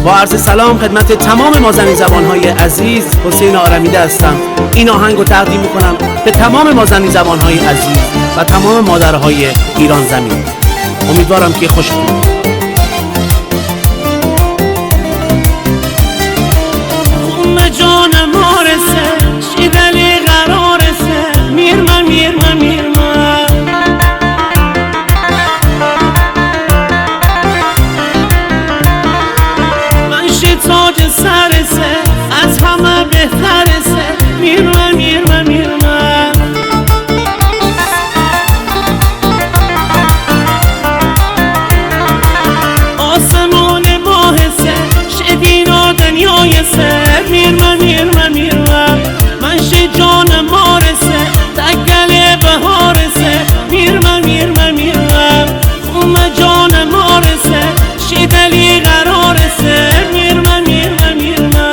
با عرض سلام خدمت تمام مازنی زبانهای عزیز، حسین آرمیده هستم. این آهنگ رو تقدیم میکنم به تمام مازنی زبانهای عزیز و تمام مادرهای ایران زمین. امیدوارم که خوشتون بیاد. جانم آرسه شیدلی قرارسه میرمه میرمه میرمه من شی تاج سرسه از همه بهترسه میرمه میرمه میرمه آسمان ماهسه شدین و دنیایسه میرمه میرمه میرمه من شی جانم مارسه تگل بهارسه میرمه میرمه میرمه جانم مارسه شی دلی قرارسه میرمه میرمه میرمه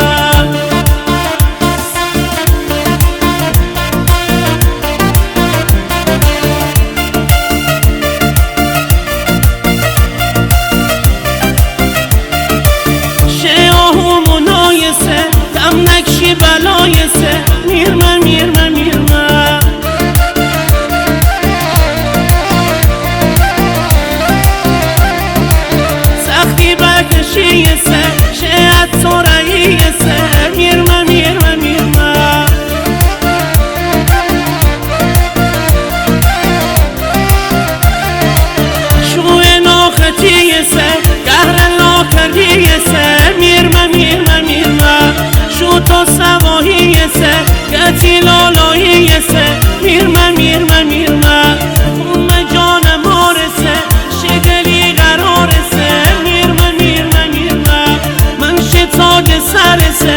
نکشی بلایسه میرمه میرمه میرمه سختی بکشیسه شاید سرعیسه میرمه میرمه میرمه شوی ناختیسه قهر ناکردیسه میرمه میرمه میرمه شو تو سواهیسه گتی لالاییسه میرمه میرمه میرمه جانم آرسه شی دلی قرارسه میرمه میرمه میرمه من شی تاج سرسه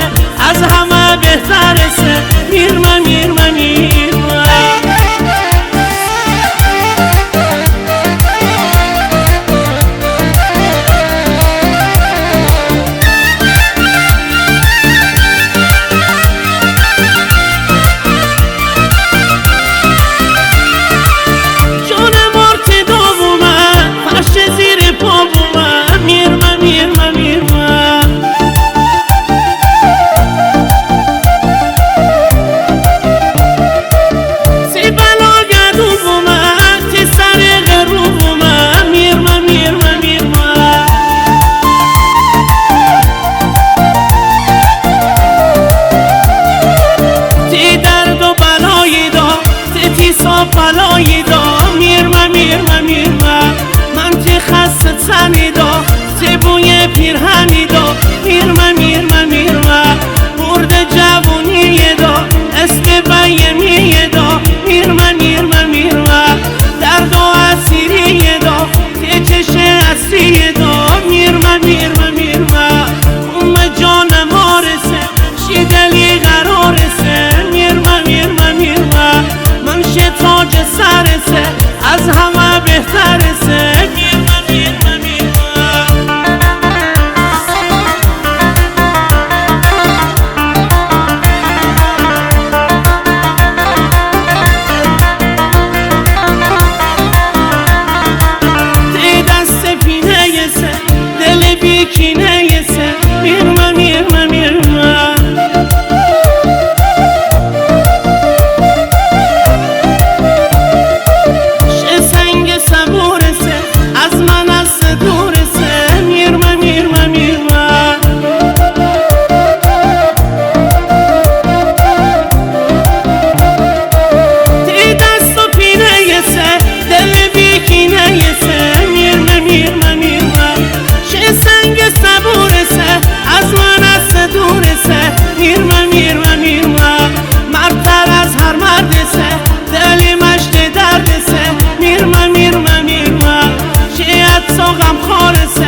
از همه بهترسه میرمه میرمه میرمه فلایی دا میرمه میرمه میرمه من تی خسته تنی دا تی بوی پیرهنی دا میرمه میرمه میرمه برد جوونی دا استبایمی دا میرمه میرمه میرمه درد و اسیری دا تی چش اصلی دا میرمه میرمه میرمه جانم آرسه شی دلی قرارسه میرمه میرمه میرمه من شی تاج سرسه از همه بهترسه میرمه میرمه میرمه تی دست پینهیسه دل بیکینهیسه میرمه میرمه میرمه از من از دورسه میرمه میرمه میرمه تی دست و پینهیسه دل بیکینهیسه میرمه میرمه میرمه چه سنگ صبورسه از من از دورسه میرمه میرمه میرمه مردتر از هر مردسه دلی مشت دردسه میرمه میرمه میرمه شاید ساقم خارسه